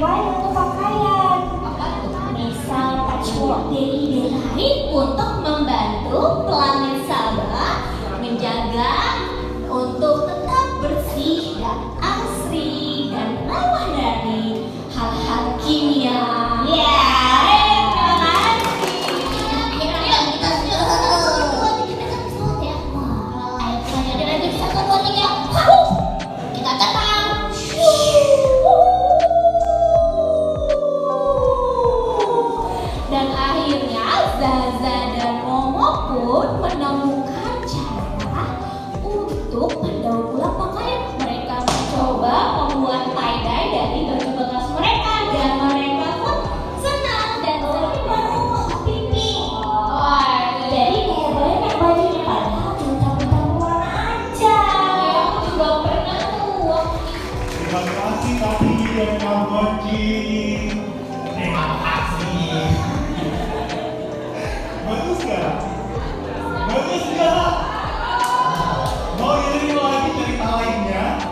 DIY untuk pakaian. Misal patchwork dari lain untuk membantu planet Sabah menjaga untuk tetap bersih dan asri dan ramah dari hal-hal kimia. Ya, terima kasih. Ayo kita semua ya. Ayo lanjut satu dua tiga. Kita terbang. Dan akhirnya Zaza dan Momo pun menemukan cara untuk mendaur ulang pakaian. Mereka mencoba membuat tie-dye dari baju bekas mereka dan mereka pun senang dan pipi. Jadi kayak banyak bajunya padahal cuma campur-campur warna aja. Aku juga pernah tuh. Terima kasih Tati dan Kak Mochi. Terima kasih. Bagus gak? Bagus gak? Mau ini lagi cerita lainnya?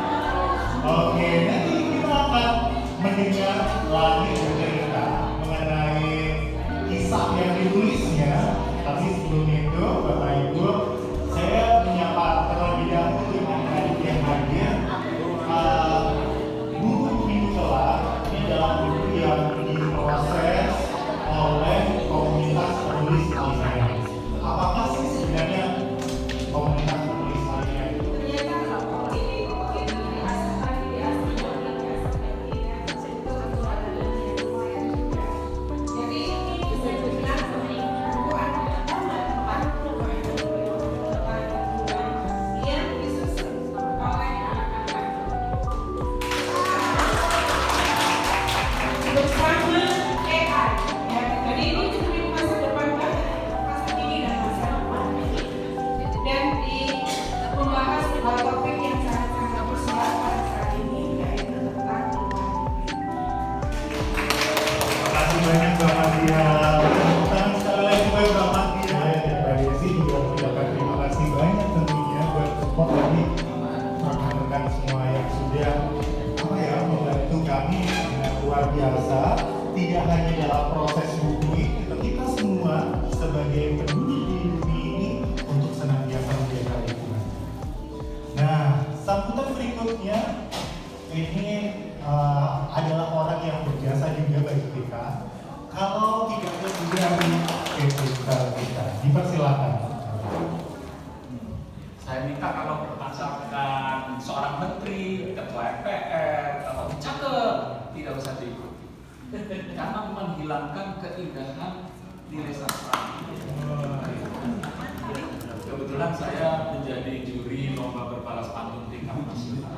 Oke, nanti kita akan mendengar lagi cerita mengenai kisah yang ditulisnya. Tapi sebelum itu, Bapak Ibu, saya menyapa terlebih dahulu dengan adik yang hadir. Buku Minggu Kelar ini adalah buku yang diproses oleh komunitas penulis Alzheimer. Apakah sih sebenarnya komunitas penulis Alzheimer? Tidak hanya dalam proses buku ini, tetapi kita semua sebagai penduduk di bumi ini untuk senantiasa menjaga lingkungan. Nah, sambutan berikutnya ini adalah orang yang berjasa juga bagi kita. Kalau tidak lebih dari kita, dipersilakan. Saya minta kalau berpasangan seorang menteri, ketua MPR, atau cakep, tidak usah diikuti. Karena menghilangkan keindahan nilai sastra. Kebetulan saya menjadi juri lomba berbalas pantun tingkat nasional.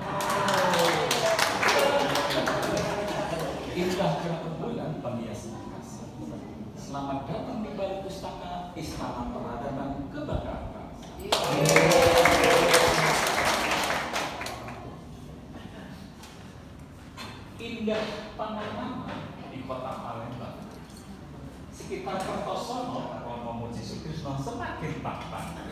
Indah gerhana bulan penghias kasih. Selamat datang di Balai Pustaka Istana Peradaban Kebanggaan Bangsa. Indah panorama di kota Palembang. Sekitar Kertosono, Romo Muji Sutrisno semakin tampan.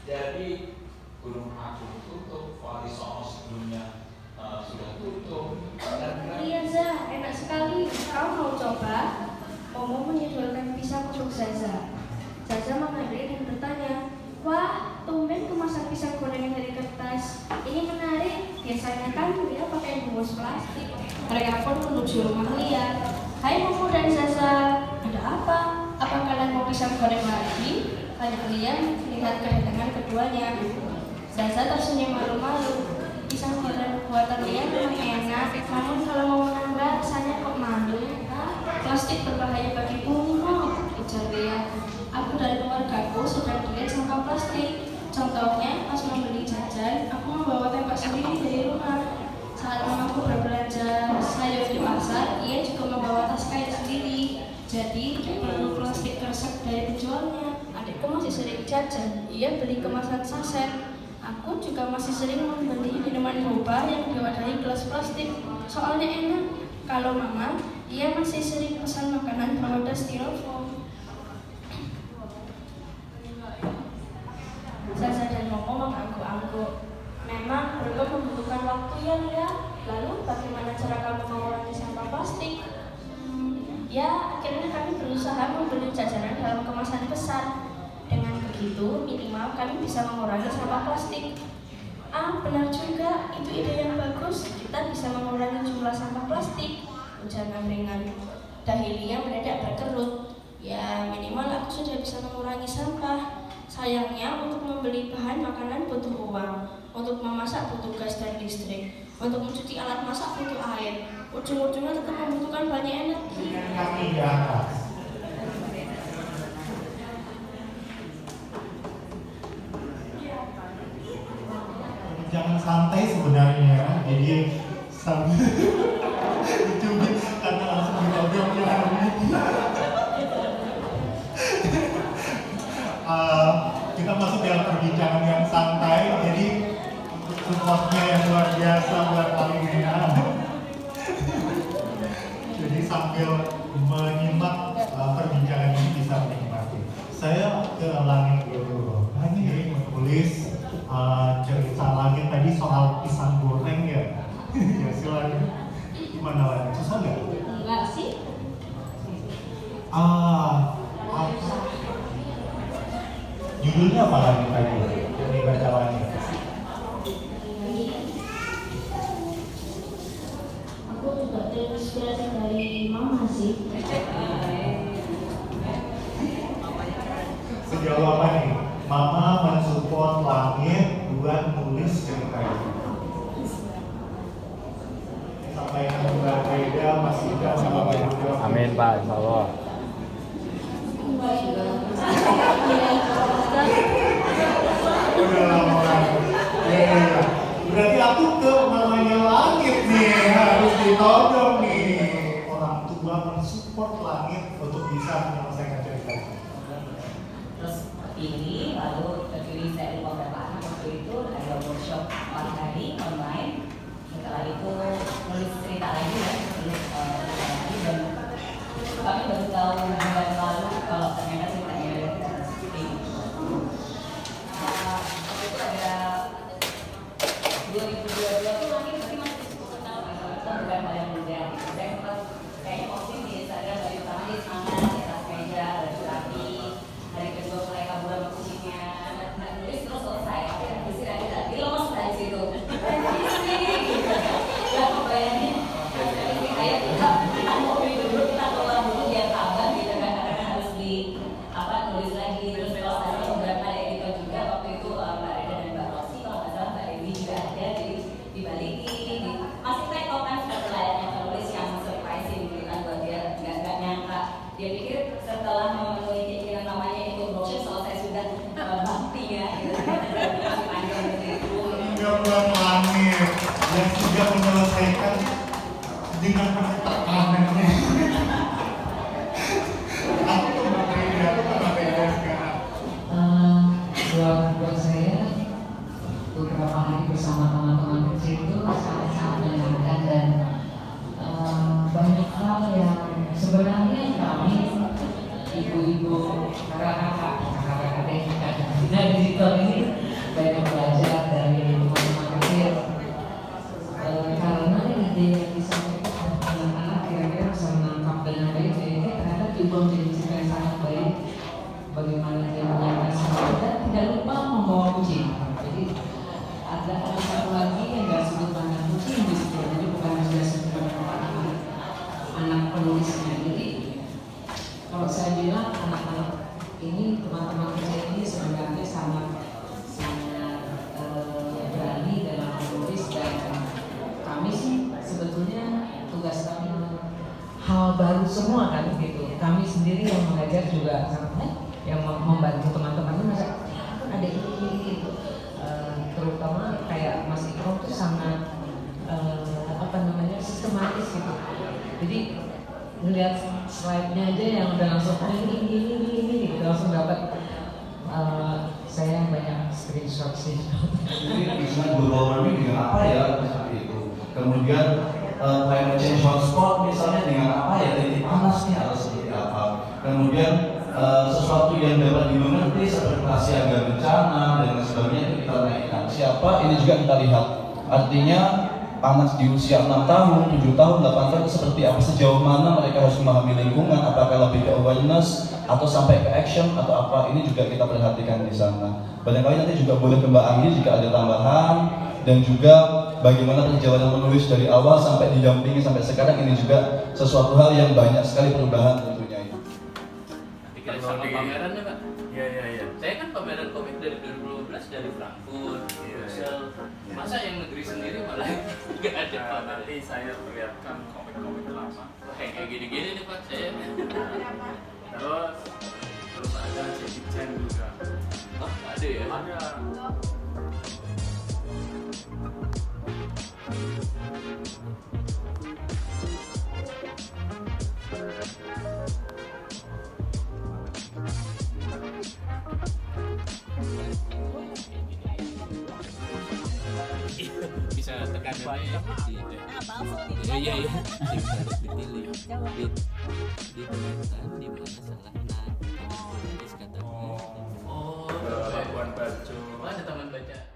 Jadi Gunung Agung tutup, Wali Songo sebelumnya sudah tutup. Iya Za, enak sekali. Kau mau coba? Momo menyodorkan pisang untuk Zaza. Zaza mengambil dan bertanya, wah, tumben kemasan pisang gorengan dari kertas. Ini menarik. Biasanya kan dia pakai bungkus plastik. Mereka pun menuju rumah liat. Hai Momo dan Zaza, ada apa? Apa kalian mau pisang goreng lagi? Tanya Lian melihat kedatangan keduanya. Zaza tersenyum malu-malu. Pisang goreng buatan Lian memang enak, namun kalau mau menambah rasanya kok malu. Plastik berbahaya bagi bumi, ujar Lian. Aku dan keluargaku sedang diet sampah plastik. Contohnya, pas membeli jajan, aku Jadi perlu plastik kresek dari penjualnya. Adikku masih sering jajan, ia beli kemasan saset. Aku juga masih sering membeli minuman boba yang diwadahi gelas plastik. Soalnya enak. Kalau mama, ia masih sering pesan makanan berwadah styrofoam. Zaza dan Momo mengangguk-angguk. Memang mereka membutuhkan waktu ya, Lia. Lalu bagaimana cara kamu mengurangi sampah plastik? Ya, akhirnya kami berusaha membeli jajanan dalam kemasan besar. Dengan begitu, minimal kami bisa mengurangi sampah plastik. Ah, benar juga, itu ide yang bagus. Kita bisa mengurangi jumlah sampah plastik. Ujar ringan. Dahlia mendadak berkerut. Ya, minimal aku sudah bisa mengurangi sampah. Sayangnya, untuk membeli bahan makanan butuh uang. Untuk memasak butuh gas dan listrik. Untuk mencuci alat masak butuh air. Ujung-ujungnya tetap membutuhkan banyak energi. Kaki di atas. Jangan santai sebenarnya, jadi sambil dicubit karena langsung diobrak-obrak. Kita masuk dalam perbincangan yang santai, jadi untuk supportnya yang luar biasa buat Alimena. Jadi sambil menyimak perbincangan ini bisa menikmati. Saya ke Langit dulu. Ini menulis cerita Langit tadi soal pisang goreng ya. Ya silakan. Gimana Langit? Susah nggak? Enggak sih. Judulnya apa lagi tadi? Yang dibaca Langit. Aku juga terinspirasi dari mama sih. Sejauh apa nih? Mama mensupport Langit buat nulis cerita ini. Sampai yang berbeda masih tidak sama berdua. Amin Pak, insya Allah. Udah lama lagi. Ya. Berarti aku ke mamanya Langit nih, harus ditodong nih. Orang tua mensupport Langit untuk bisa menyelesaikan cerita ini. Terus ini lalu terpilih saya lupa berapa anak waktu itu ada workshop 4 hari online. Setelah itu nulis cerita lagi ya, nulis cerita lagi dan kami baru tahu bulan lalu kalau ternyata ceritanya ada seperti ini. Waktu itu ada 2022 itu mungkin masih cukup kenal itu bukan hal yang mudah. Saya sempat kayaknya posting di Instagram dari pertama di semangat di atas meja baju rapi. Hari kedua mulai kabur sama kucingnya, nulis terus selesai. Tapi yang isi lagi tadi lemas dari situ. Gak kebayangin. Kayak kita mau beli dulu, kita keluar dulu biar tabah gitu kan. Karena kan harus beli nulis lagi terus proses beberapa editor juga waktu itu Mbak Reda dan Mbak Rosi kalau nggak salah Mbak Dewi juga ada jadi dibalikin masih teko kan seperti layaknya penulis yang surprising gitu kan buat dia nggak nyangka dia pikir setelah memenuhi keinginan namanya itu brosur selesai sudah baktinya gitu masih panjang gitu. Bulan Langit yang sudah menyelesaikan dengan penuh tekanannya. Aku tuh nggak beda sekarang. Buat saya beberapa hari bersama teman-teman kecil itu sangat-sangat menyenangkan dan banyak hal yang sebenarnya kami ibu-ibu kakak-kakak dari situ ini banyak belajar dari teman-teman kecil karena ide yang disampaikan anak-anak kira-kira bisa menangkap dengan baik jadi ternyata dibuang jadi cerita yang sangat baik bagaimana dia menyampaikan sesuatu dan tidak lupa membawa kucing. Jadi ada satu lagi yang nggak sebut nama kucing di situ, jadi bukan sudah sebut nama anak penulisnya. Jadi kalau saya bilang anak-anak ini teman-teman kecil ini sebenarnya sangat berani dalam menulis dan kami sih sebetulnya tugas kami hal baru semua kan gitu. Kami sendiri yang mengajar juga yang membantu teman-teman ini masa ada ini gitu terutama kayak Mas Ikrom tuh sangat sistematis gitu jadi ngeliat slide-nya aja yang udah langsung ini gitu, langsung dapat. Saya banyak screenshot sih. Jadi isu global warming dengan apa ya seperti itu. Kemudian climate change hotspot misalnya dengan apa ya, titik panasnya atau seperti apa. Kemudian sesuatu yang dapat dimengerti seperti siaga bencana dan sebagainya itu kita naikkan. Siapa ini juga kita lihat. Artinya panas di usia 6 tahun, 7 tahun, 8 tahun seperti apa, sejauh mana mereka harus memahami lingkungan, apakah lebih ke awareness atau sampai ke action atau apa, ini juga kita perhatikan di sana. Barangkali nanti juga boleh ke Mbak Anggi jika ada tambahan, dan juga bagaimana perjalanan menulis dari awal sampai didampingi sampai sekarang, ini juga sesuatu hal yang banyak sekali perubahan tentunya. Dikira sama pameran ya Pak? Iya. Saya kan pameran komik dari 2012 dari Frankfurt, Brussels. Masa yang negeri sendiri malah nggak ada Pak? Nanti saya perlihatkan komik-komik lama. Kayak gini-gini nih Pak saya. Terus ada Jackie Chan juga. Oh ada ya? Ada. Bisa tekan banyak di iya harus dipilih ditemukan di mana salahnya habis kata Labuan Bajo. ada taman baca